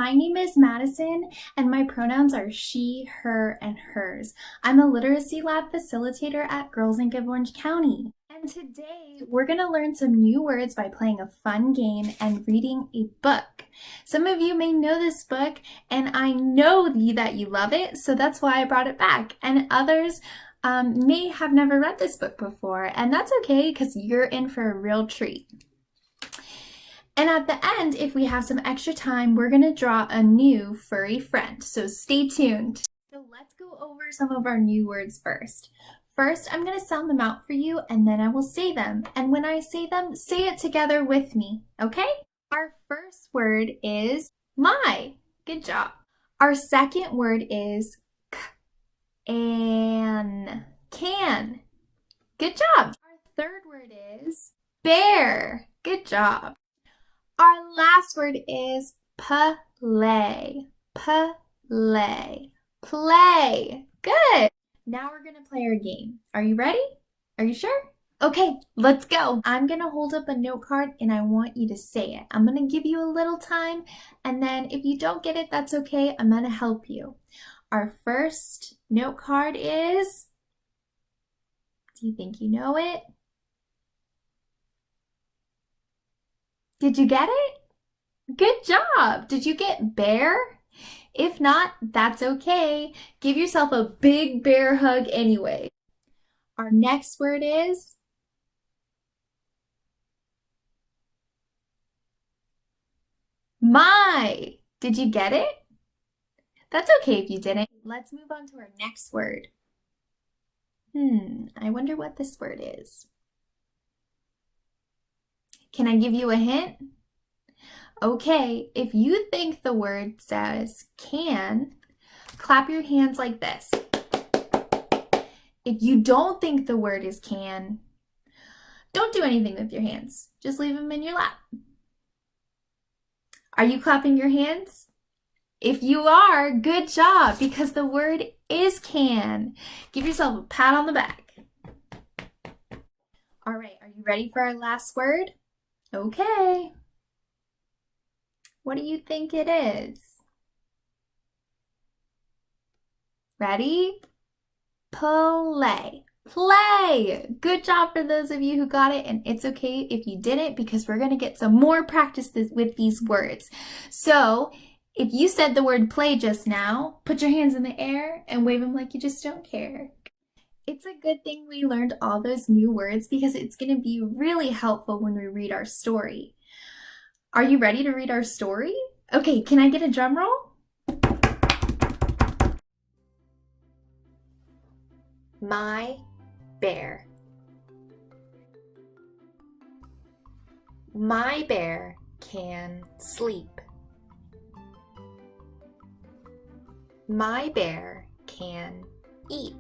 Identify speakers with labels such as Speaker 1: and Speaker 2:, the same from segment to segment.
Speaker 1: my name is Madison, and my pronouns are she, her, and hers. I'm a literacy lab facilitator at Girls in Give Orange County. And today we're going to learn some new words by playing a fun game and reading a book. Some of you may know this book, and I know that you love it, so that's why I brought it back. And others may have never read this book before, and that's okay because you're in for a real treat. And at the end, if we have some extra time, we're going to draw a new furry friend. So stay tuned. So let's go over some of our new words first. First, I'm going to sound them out for you, and then I will say them. And when I say them, say it together with me, okay? Our first word is my. Good job. Our second word is can. Good job. Our third word is bear. Good job. Our last word is play. Play. Play. Good. Now we're going to play our game. Are you ready? Are you sure? Okay, let's go. I'm going to hold up a note card and I want you to say it. I'm going to give you a little time, and then if you don't get it, that's okay. I'm going to help you. Our first note card is, do you think you know it? Did you get it? Good job. Did you get bear? If not, that's okay. Give yourself a big bear hug anyway. Our next word is my. Did you get it? That's okay if you didn't. Let's move on to our next word. I wonder what this word is. Can I give you a hint? Okay, if you think the word says can, clap your hands like this. If you don't think the word is can, don't do anything with your hands. Just leave them in your lap. Are you clapping your hands? If you are, good job, because the word is can. Give yourself a pat on the back. All right, are you ready for our last word? Okay. What do you think it is? Ready? Play. Play. Good job for those of you who got it, and it's okay if you didn't because we're going to get some more practice with these words. So if you said the word play just now, put your hands in the air and wave them like you just don't care. It's a good thing we learned all those new words because it's going to be really helpful when we read our story. Are you ready to read our story? Okay, can I get a drum roll? My bear. My bear can sleep. My bear can eat.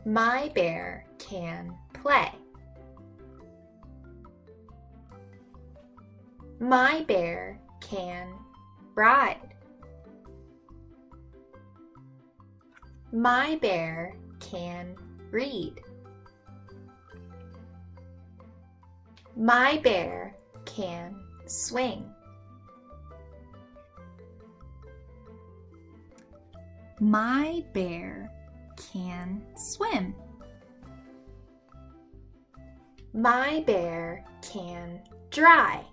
Speaker 1: My bear can play. My bear can ride. My bear can read. My bear can swing. My bear can swim. My bear can dry.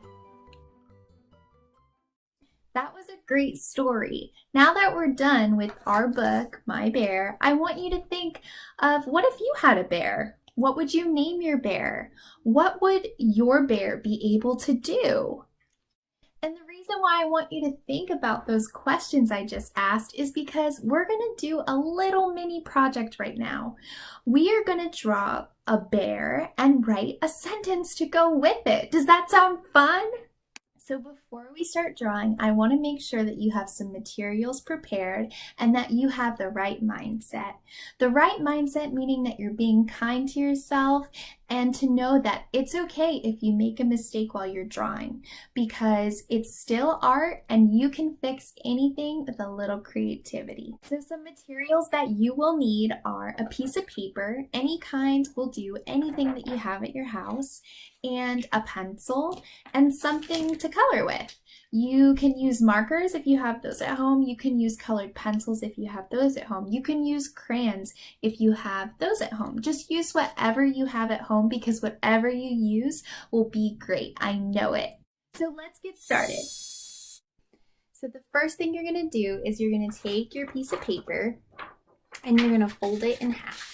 Speaker 1: That was a great story. Now that we're done with our book, My Bear, I want you to think of what if you had a bear? What would you name your bear? What would your bear be able to do? And the reason why I want you to think about those questions I just asked is because we're going to do a little mini project right now. We are going to draw a bear and write a sentence to go with it. Does that sound fun? So before Before we start drawing, I want to make sure that you have some materials prepared and that you have the right mindset. The right mindset meaning that you're being kind to yourself and to know that it's okay if you make a mistake while you're drawing because it's still art and you can fix anything with a little creativity. So some materials that you will need are a piece of paper, any kind will do, anything that you have at your house, and a pencil and something to color with. You can use markers if you have those at home. You can use colored pencils if you have those at home. You can use crayons if you have those at home. Just use whatever you have at home because whatever you use will be great. I know it. So let's get started. So the first thing you're going to do is you're going to take your piece of paper and you're going to fold it in half.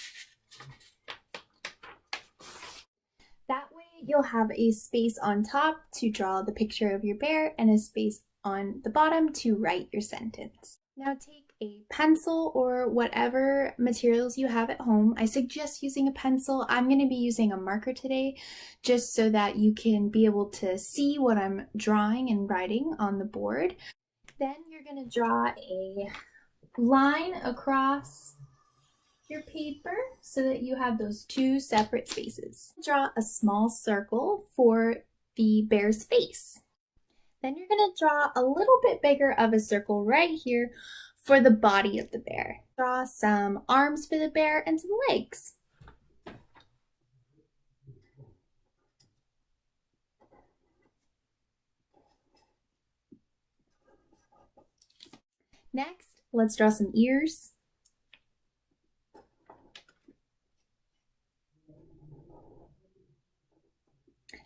Speaker 1: That way you'll have a space on top to draw the picture of your bear and a space on the bottom to write your sentence. Now take a pencil or whatever materials you have at home. I suggest using a pencil. I'm going to be using a marker today just so that you can be able to see what I'm drawing and writing on the board. Then you're going to draw a line across your paper so that you have those two separate spaces. Draw a small circle for the bear's face. Then you're going to draw a little bit bigger of a circle right here for the body of the bear. Draw some arms for the bear and some legs. Next, let's draw some ears.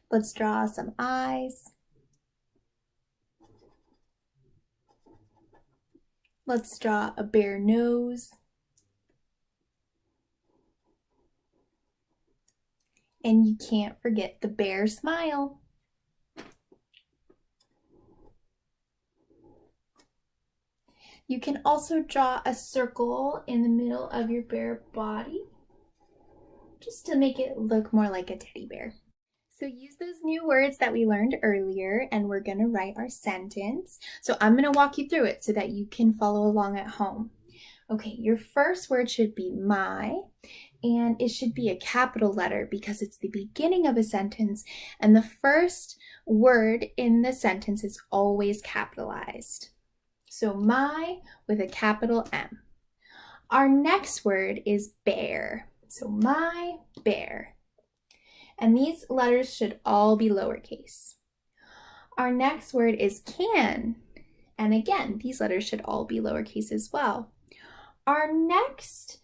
Speaker 1: Let's draw some eyes. Let's draw a bear nose. And you can't forget the bear smile. You can also draw a circle in the middle of your bear body, just to make it look more like a teddy bear. So use those new words that we learned earlier and we're going to write our sentence. So I'm going to walk you through it so that you can follow along at home. Okay, your first word should be my, and it should be a capital letter because it's the beginning of a sentence and the first word in the sentence is always capitalized. So my with a capital M. Our next word is bear. So my bear. And these letters should all be lowercase. Our next word is can. And again, these letters should all be lowercase as well. Our next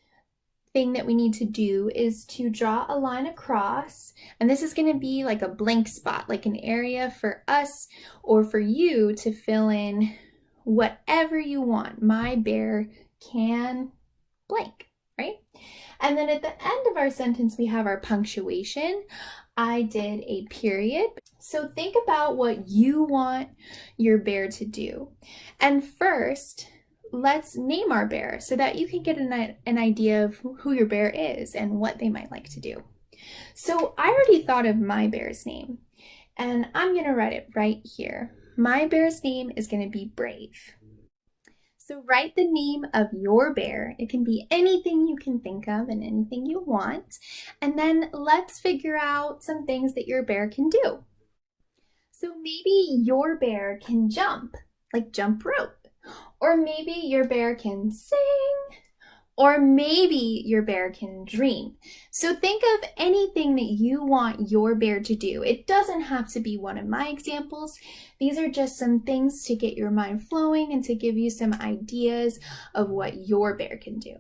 Speaker 1: thing that we need to do is to draw a line across. And this is going to be like a blank spot, like an area for us or for you to fill in whatever you want. My bear can blank, right? And then at the end of our sentence, we have our punctuation. I did a period. So think about what you want your bear to do. And first, let's name our bear so that you can get an idea of who your bear is and what they might like to do. So I already thought of my bear's name, and I'm going to write it right here. My bear's name is going to be Brave. So write the name of your bear. It can be anything you can think of and anything you want. And then let's figure out some things that your bear can do. So maybe your bear can jump, like jump rope. Or maybe your bear can sing. Or maybe your bear can dream. So think of anything that you want your bear to do. It doesn't have to be one of my examples. These are just some things to get your mind flowing and to give you some ideas of what your bear can do.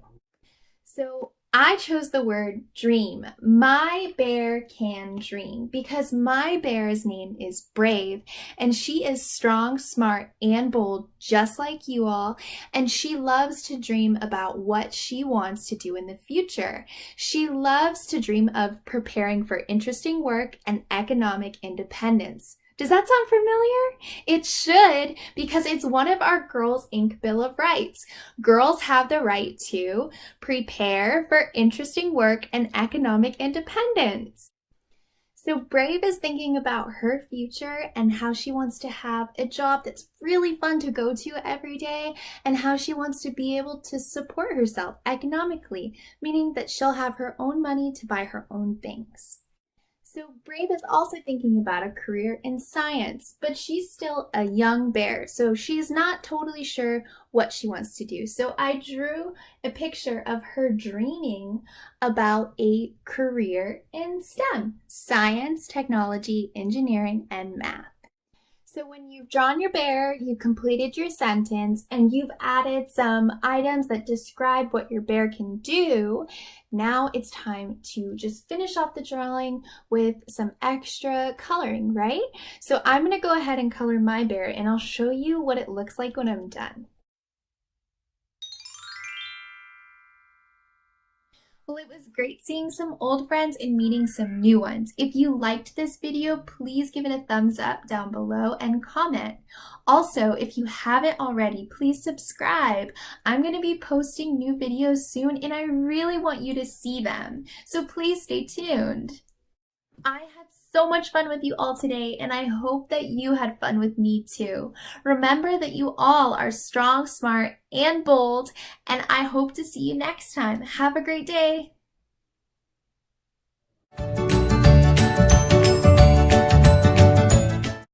Speaker 1: So I chose the word dream. My bear can dream because my bear's name is Brave and she is strong, smart, and bold just like you all, and she loves to dream about what she wants to do in the future. She loves to dream of preparing for interesting work and economic independence. Does that sound familiar? It should, because it's one of our Girls Inc. Bill of Rights. Girls have the right to prepare for interesting work and economic independence. So Brave is thinking about her future and how she wants to have a job that's really fun to go to every day and how she wants to be able to support herself economically, meaning that she'll have her own money to buy her own things. So Brave is also thinking about a career in science, but she's still a young bear, so she's not totally sure what she wants to do. So I drew a picture of her dreaming about a career in STEM, science, technology, engineering, and math. So when you've drawn your bear, you completed your sentence, and you've added some items that describe what your bear can do, now it's time to just finish off the drawing with some extra coloring, right? So I'm gonna go ahead and color my bear, and I'll show you what it looks like when I'm done. Well, it was great seeing some old friends and meeting some new ones. If you liked this video, please give it a thumbs up down below and comment. Also, if you haven't already, please subscribe. I'm going to be posting new videos soon and I really want you to see them. So please stay tuned. I had so much fun with you all today, and I hope that you had fun with me too. Remember that you all are strong, smart, and bold, and I hope to see you next time. Have a great day.